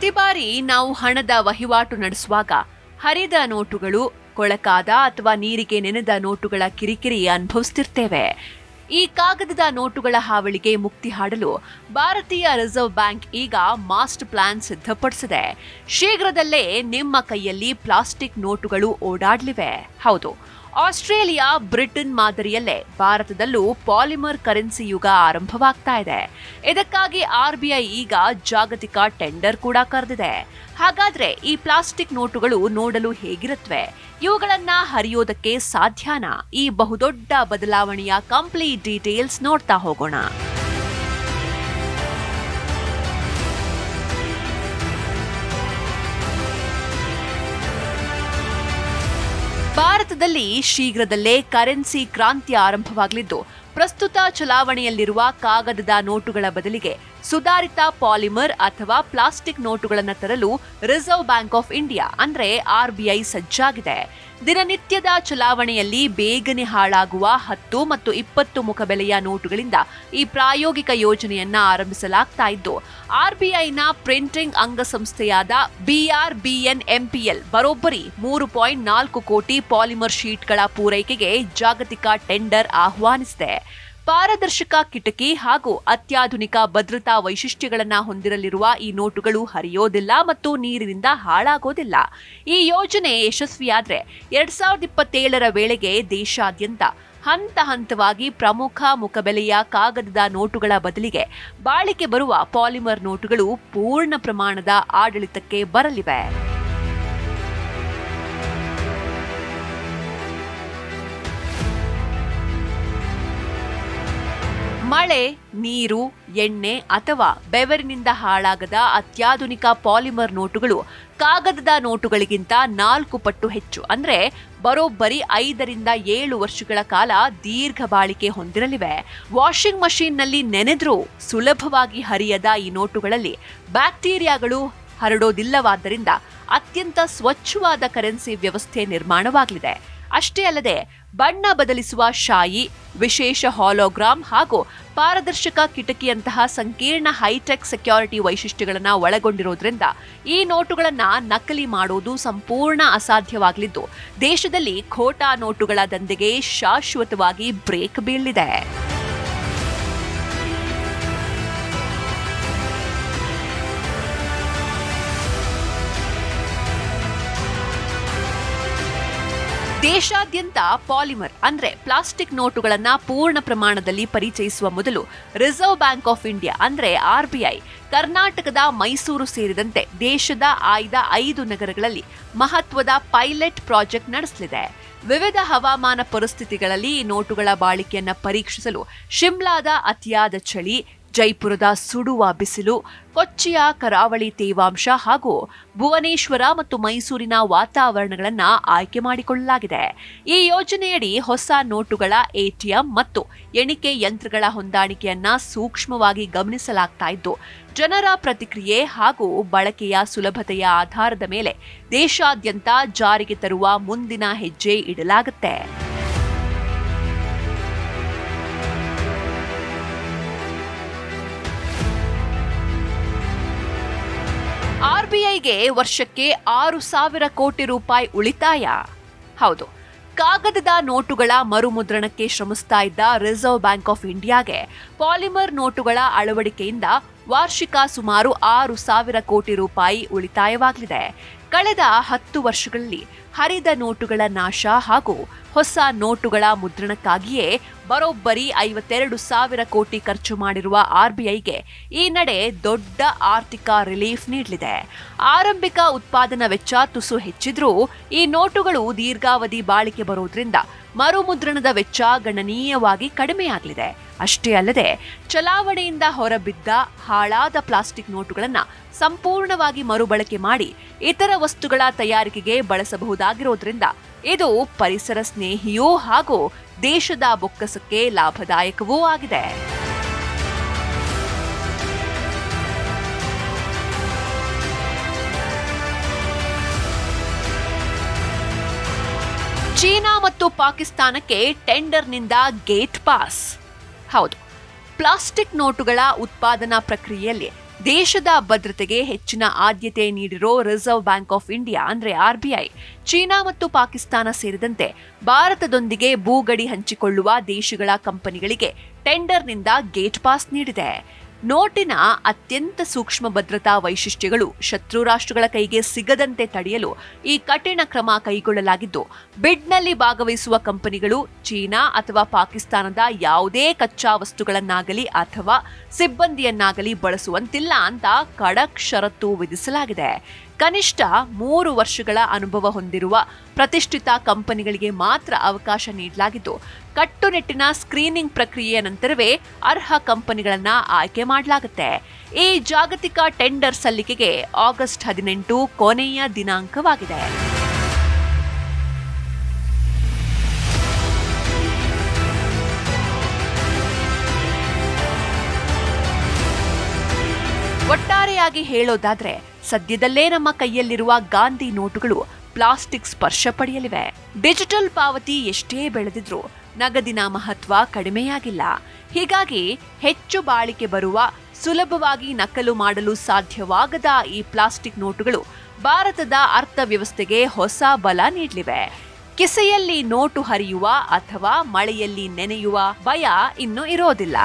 ಪ್ರತಿ ಬಾರಿ ನಾವು ಹಣದ ವಹಿವಾಟು ನಡೆಸುವಾಗ ಹರಿದ ನೋಟುಗಳು, ಕೊಳಕಾದ ಅಥವಾ ನೀರಿಗೆ ನೆನೆದ ನೋಟುಗಳ ಕಿರಿಕಿರಿ ಅನುಭವಿಸ್ತಿರ್ತೇವೆ. ಈ ಕಾಗದದ ನೋಟುಗಳ ಹಾವಳಿಗೆ ಮುಕ್ತಿ ಹಾಡಲು ಭಾರತೀಯ ರಿಸರ್ವ್ ಬ್ಯಾಂಕ್ ಈಗ ಮಾಸ್ಟರ್ ಪ್ಲಾನ್ ಸಿದ್ಧಪಡಿಸಿದೆ. ಶೀಘ್ರದಲ್ಲೇ ನಿಮ್ಮ ಕೈಯಲ್ಲಿ ಪ್ಲಾಸ್ಟಿಕ್ ನೋಟುಗಳು ಓಡಾಡಲಿವೆ. ಹೌದು, ಆಸ್ಟ್ರೇಲಿಯಾ, ಬ್ರಿಟನ್ ಮಾದರಿಯಲ್ಲೇ ಭಾರತದಲ್ಲೂ ಪಾಲಿಮರ್ ಕರೆನ್ಸಿ ಯುಗ ಆರಂಭವಾಗ್ತಾ ಇದೆ. ಇದಕ್ಕಾಗಿ RBI ಈಗ ಜಾಗತಿಕ ಟೆಂಡರ್ ಕೂಡ ಕರೆದಿದೆ. ಹಾಗಾದ್ರೆ ಈ ಪ್ಲಾಸ್ಟಿಕ್ ನೋಟುಗಳು ನೋಡಲು ಹೇಗಿರುತ್ತವೆ? ಇವುಗಳನ್ನ ಹರಿಯೋದಕ್ಕೆ ಸಾಧ್ಯನಾ? ಈ ಬಹುದೊಡ್ಡ ಬದಲಾವಣೆಯ ಕಂಪ್ಲೀಟ್ ಡೀಟೇಲ್ಸ್ ನೋಡ್ತಾ ಹೋಗೋಣ. ಭಾರತದಲ್ಲಿ ಶೀಘ್ರದಲ್ಲೇ ಕರೆನ್ಸಿ ಕ್ರಾಂತಿ ಆರಂಭವಾಗಲಿದ್ದು, ಪ್ರಸ್ತುತ ಚಲಾವಣೆಯಲ್ಲಿರುವ ಕಾಗದದ ನೋಟುಗಳ ಬದಲಿಗೆ ಸುಧಾರಿತ ಪಾಲಿಮರ್ ಅಥವಾ ಪ್ಲಾಸ್ಟಿಕ್ ನೋಟುಗಳನ್ನು ತರಲು ರಿಸರ್ವ್ ಬ್ಯಾಂಕ್ ಆಫ್ ಇಂಡಿಯಾ ಅಂದ್ರೆ RBI ಸಜ್ಜಾಗಿದೆ. ದಿನನಿತ್ಯದ ಚಲಾವಣೆಯಲ್ಲಿ ಬೇಗನೆ ಹಾಳಾಗುವ 10 ಮತ್ತು 20 ಮುಖಬೆಲೆಯ ನೋಟುಗಳಿಂದ ಈ ಪ್ರಾಯೋಗಿಕ ಯೋಜನೆಯನ್ನ ಆರಂಭಿಸಲಾಗ್ತಾ ಇದ್ದು, RBIನ ಪ್ರಿಂಟಿಂಗ್ ಅಂಗಸಂಸ್ಥೆಯಾದ BRBNMPL ಬರೋಬ್ಬರಿ 3.4 ಕೋಟಿ ಪಾಲಿಮರ್ ಶೀಟ್ಗಳ ಪೂರೈಕೆಗೆ ಜಾಗತಿಕ ಟೆಂಡರ್ ಆಹ್ವಾನಿಸಿದೆ. ಪಾರದರ್ಶಕ ಕಿಟಕಿ ಹಾಗೂ ಅತ್ಯಾಧುನಿಕ ಭದ್ರತಾ ವೈಶಿಷ್ಟ್ಯಗಳನ್ನು ಹೊಂದಿರಲಿರುವ ಈ ನೋಟುಗಳು ಹರಿಯೋದಿಲ್ಲ ಮತ್ತು ನೀರಿನಿಂದ ಹಾಳಾಗೋದಿಲ್ಲ. ಈ ಯೋಜನೆ ಯಶಸ್ವಿಯಾದ್ರೆ 2027ರ ವೇಳೆಗೆ ದೇಶಾದ್ಯಂತ ಹಂತ ಹಂತವಾಗಿ ಪ್ರಮುಖ ಮುಖಬೆಲೆಯ ಕಾಗದದ ನೋಟುಗಳ ಬದಲಿಗೆ ಬಾಳಿಕೆ ಬರುವ ಪಾಲಿಮರ್ ನೋಟುಗಳು ಪೂರ್ಣ ಪ್ರಮಾಣದ ಆಡಳಿತಕ್ಕೆ ಬರಲಿವೆ. ಮಳೆ, ನೀರು, ಎಣ್ಣೆ ಅಥವಾ ಬೆವರಿನಿಂದ ಹಾಳಾಗದ ಅತ್ಯಾಧುನಿಕ ಪಾಲಿಮರ್ ನೋಟುಗಳು ಕಾಗದದ ನೋಟುಗಳಿಗಿಂತ 4 ಪಟ್ಟು ಹೆಚ್ಚು, ಅಂದ್ರೆ ಬರೋಬ್ಬರಿ 5ರಿಂದ 7 ವರ್ಷಗಳ ಕಾಲ ದೀರ್ಘ ಬಾಳಿಕೆ ಹೊಂದಿರಲಿವೆ. ವಾಷಿಂಗ್ ಮಷೀನ್ನಲ್ಲಿ ನೆನೆದ್ರೂ ಸುಲಭವಾಗಿ ಹರಿಯದ ಈ ನೋಟುಗಳಲ್ಲಿ ಬ್ಯಾಕ್ಟೀರಿಯಾಗಳು ಹರಡೋದಿಲ್ಲವಾದ್ದರಿಂದ ಅತ್ಯಂತ ಸ್ವಚ್ಛವಾದ ಕರೆನ್ಸಿ ವ್ಯವಸ್ಥೆ ನಿರ್ಮಾಣವಾಗಲಿದೆ. ಅಷ್ಟೇ ಅಲ್ಲದೆ ಬಣ್ಣ ಬದಲಿಸುವ ಶಾಯಿ, ವಿಶೇಷ ಹಾಲೋಗ್ರಾಮ್ ಹಾಗೂ ಪಾರದರ್ಶಕ ಕಿಟಕಿಯಂತಹ ಸಂಕೀರ್ಣ ಹೈಟೆಕ್ ಸೆಕ್ಯೂರಿಟಿ ವೈಶಿಷ್ಟ್ಯಗಳನ್ನು ಒಳಗೊಂಡಿರೋದ್ರಿಂದ ಈ ನೋಟುಗಳನ್ನು ನಕಲಿ ಮಾಡೋದು ಸಂಪೂರ್ಣ ಅಸಾಧ್ಯವಾಗಲಿದ್ದು, ದೇಶದಲ್ಲಿ ಖೋಟಾ ನೋಟುಗಳ ದಂಧೆಗೆ ಶಾಶ್ವತವಾಗಿ ಬ್ರೇಕ್ ಬೀಳಲಿದೆ. ದೇಶಾದ್ಯಂತ ಪಾಲಿಮರ್ ಅಂದ್ರೆ ಪ್ಲಾಸ್ಟಿಕ್ ನೋಟುಗಳನ್ನ ಪೂರ್ಣ ಪ್ರಮಾಣದಲ್ಲಿ ಪರಿಚಯಿಸುವ ಮೊದಲು ರಿಸರ್ವ್ ಬ್ಯಾಂಕ್ ಆಫ್ ಇಂಡಿಯಾ ಅಂದ್ರೆ RBI ಕರ್ನಾಟಕದ ಮೈಸೂರು ಸೇರಿದಂತೆ ದೇಶದ ಆಯ್ದ 5 ನಗರಗಳಲ್ಲಿ ಮಹತ್ವದ ಪೈಲಟ್ ಪ್ರಾಜೆಕ್ಟ್ ನಡೆಸಲಿದೆ. ವಿವಿಧ ಹವಾಮಾನ ಪರಿಸ್ಥಿತಿಗಳಲ್ಲಿ ಈ ನೋಟುಗಳ ಬಾಳಿಕೆಯನ್ನ ಪರೀಕ್ಷಿಸಲು ಶಿಮ್ಲಾದ ಅತಿಯಾದ ಚಳಿ, ಜೈಪುರದ ಸುಡುವ ಬಿಸಿಲು, ಕೊಚ್ಚಿಯ ಕರಾವಳಿ ತೇವಾಂಶ ಹಾಗೂ ಭುವನೇಶ್ವರ ಮತ್ತು ಮೈಸೂರಿನ ವಾತಾವರಣಗಳನ್ನು ಆಯ್ಕೆ ಮಾಡಿಕೊಳ್ಳಲಾಗಿದೆ. ಈ ಯೋಜನೆಯಡಿ ಹೊಸ ನೋಟುಗಳ ATM ಮತ್ತು ಎಣಿಕೆ ಯಂತ್ರಗಳ ಹೊಂದಾಣಿಕೆಯನ್ನ ಸೂಕ್ಷ್ಮವಾಗಿ ಗಮನಿಸಲಾಗ್ತಾ ಇದ್ದು, ಜನರ ಪ್ರತಿಕ್ರಿಯೆ ಹಾಗೂ ಬಳಕೆಯ ಸುಲಭತೆಯ ಆಧಾರದ ಮೇಲೆ ದೇಶಾದ್ಯಂತ ಜಾರಿಗೆ ತರುವ ಮುಂದಿನ ಹೆಜ್ಜೆ ಇಡಲಾಗುತ್ತೆ. RBIಗೆ ವರ್ಷಕ್ಕೆ 6,000 ಕೋಟಿ ರೂಪಾಯಿ ಉಳಿತಾಯ. ಹೌದು, ಕಾಗದದ ನೋಟುಗಳ ಮರುಮುದ್ರಣಕ್ಕೆ ಶ್ರಮಿಸ್ತಾ ಇದ್ದ ರಿಸರ್ವ್ ಬ್ಯಾಂಕ್ ಆಫ್ ಇಂಡಿಯಾಗೆ ಪಾಲಿಮರ್ ನೋಟುಗಳ ಅಳವಡಿಕೆಯಿಂದ ವಾರ್ಷಿಕ ಸುಮಾರು 6,000 ಕೋಟಿ ರೂಪಾಯಿ ಉಳಿತಾಯವಾಗಲಿದೆ. ಕಳೆದ 10 ವರ್ಷಗಳಲ್ಲಿ ಹರಿದ ನೋಟುಗಳ ನಾಶ ಹಾಗೂ ಹೊಸ ನೋಟುಗಳ ಮುದ್ರಣಕ್ಕಾಗಿಯೇ ಬರೋಬ್ಬರಿ 52,000 ಕೋಟಿ ಖರ್ಚು ಮಾಡಿರುವ RBIಗೆ ಈ ನಡೆ ದೊಡ್ಡ ಆರ್ಥಿಕ ರಿಲೀಫ್ ನೀಡಲಿದೆ. ಆರಂಭಿಕ ಉತ್ಪಾದನಾ ವೆಚ್ಚ ತುಸು ಹೆಚ್ಚಿದ್ರೂ ಈ ನೋಟುಗಳು ದೀರ್ಘಾವಧಿ ಬಾಳಿಕೆ ಬರೋದ್ರಿಂದ ಮರುಮುದ್ರಣದ ವೆಚ್ಚ ಗಣನೀಯವಾಗಿ ಕಡಿಮೆಯಾಗಲಿದೆ. ಅಷ್ಟೇ ಅಲ್ಲದೆ ಚಲಾವಣೆಯಿಂದ ಹೊರಬಿದ್ದ ಹಾಳಾದ ಪ್ಲಾಸ್ಟಿಕ್ ನೋಟುಗಳನ್ನು ಸಂಪೂರ್ಣವಾಗಿ ಮರುಬಳಕೆ ಮಾಡಿ ಇತರ ವಸ್ತುಗಳ ತಯಾರಿಕೆಗೆ ಬಳಸಬಹುದಾಗಿರೋದ್ರಿಂದ ಇದು ಪರಿಸರ ಸ್ನೇಹಿಯೂ ಹಾಗೂ ದೇಶದ ಬೊಕ್ಕಸಕ್ಕೆ ಲಾಭದಾಯಕವೂ ಆಗಿದೆ. ಚೀನಾ ಮತ್ತು ಪಾಕಿಸ್ತಾನಕ್ಕೆ ಟೆಂಡರ್ನಿಂದ ಗೇಟ್ ಪಾಸ್. ಹೌದು, ಪ್ಲಾಸ್ಟಿಕ್ ನೋಟುಗಳ ಉತ್ಪಾದನಾ ಪ್ರಕ್ರಿಯೆಯಲ್ಲಿ ದೇಶದ ಭದ್ರತೆಗೆ ಹೆಚ್ಚಿನ ಆದ್ಯತೆ ನೀಡಿರೋ ರಿಸರ್ವ್ ಬ್ಯಾಂಕ್ ಆಫ್ ಇಂಡಿಯಾ ಅಂದ್ರೆ RBI ಚೀನಾ ಮತ್ತು ಪಾಕಿಸ್ತಾನ ಸೇರಿದಂತೆ ಭಾರತದೊಂದಿಗೆ ಭೂಗಡಿ ಹಂಚಿಕೊಳ್ಳುವ ದೇಶಗಳ ಕಂಪನಿಗಳಿಗೆ ಟೆಂಡರ್ನಿಂದ ಗೇಟ್ ಪಾಸ್ ನೀಡಿದೆ. ನೋಟಿನ ಅತ್ಯಂತ ಸೂಕ್ಷ್ಮ ಭದ್ರತಾ ವೈಶಿಷ್ಟ್ಯಗಳು ಶತ್ರು ರಾಷ್ಟ್ರಗಳ ಕೈಗೆ ಸಿಗದಂತೆ ತಡೆಯಲು ಈ ಕಠಿಣ ಕ್ರಮ ಕೈಗೊಳ್ಳಲಾಗಿದ್ದು, ಬಿಡ್ನಲ್ಲಿ ಭಾಗವಹಿಸುವ ಕಂಪನಿಗಳು ಚೀನಾ ಅಥವಾ ಪಾಕಿಸ್ತಾನದ ಯಾವುದೇ ಕಚ್ಚಾ ವಸ್ತುಗಳನ್ನಾಗಲಿ ಅಥವಾ ಸಿಬ್ಬಂದಿಯನ್ನಾಗಲಿ ಬಳಸುವಂತಿಲ್ಲ ಅಂತ ಖಡಕ್ ಷರತ್ತು ವಿಧಿಸಲಾಗಿದೆ. ಕನಿಷ್ಠ 3 ವರ್ಷಗಳ ಅನುಭವ ಹೊಂದಿರುವ ಪ್ರತಿಷ್ಠಿತ ಕಂಪನಿಗಳಿಗೆ ಮಾತ್ರ ಅವಕಾಶ ನೀಡಲಾಗಿದ್ದು, ಕಟ್ಟುನಿಟ್ಟಿನ ಸ್ಕ್ರೀನಿಂಗ್ ಪ್ರಕ್ರಿಯೆಯ ನಂತರವೇ ಅರ್ಹ ಕಂಪನಿಗಳನ್ನ ಆಯ್ಕೆ ಮಾಡಲಾಗುತ್ತೆ. ಈ ಜಾಗತಿಕ ಟೆಂಡರ್ ಸಲ್ಲಿಕೆಗೆ ಆಗಸ್ಟ್ 18 ಕೊನೆಯ ದಿನಾಂಕವಾಗಿದೆ. ಒಟ್ಟಾರೆಯಾಗಿ ಹೇಳೋದಾದ್ರೆ ಸದ್ಯದಲ್ಲೇ ನಮ್ಮ ಕೈಯಲ್ಲಿರುವ ಗಾಂಧಿ ನೋಟುಗಳು ಪ್ಲಾಸ್ಟಿಕ್ ಸ್ಪರ್ಶ ಪಡೆಯಲಿವೆ. ಡಿಜಿಟಲ್ ಪಾವತಿ ಎಷ್ಟೇ ಬೆಳೆದಿದ್ರೂ ನಗದಿನ ಮಹತ್ವ ಕಡಿಮೆಯಾಗಿಲ್ಲ. ಹೀಗಾಗಿ ಹೆಚ್ಚು ಬಾಳಿಕೆ ಬರುವ, ಸುಲಭವಾಗಿ ನಕಲು ಮಾಡಲು ಸಾಧ್ಯವಾಗದ ಈ ಪ್ಲಾಸ್ಟಿಕ್ ನೋಟುಗಳು ಭಾರತದ ಅರ್ಥವ್ಯವಸ್ಥೆಗೆ ಹೊಸ ಬಲ ನೀಡಲಿವೆ. ಕಿಸೆಯಲ್ಲಿ ನೋಟು ಹರಿಯುವ ಅಥವಾ ಮಳೆಯಲ್ಲಿ ನೆನೆಯುವ ಭಯ ಇನ್ನು ಇರೋದಿಲ್ಲ.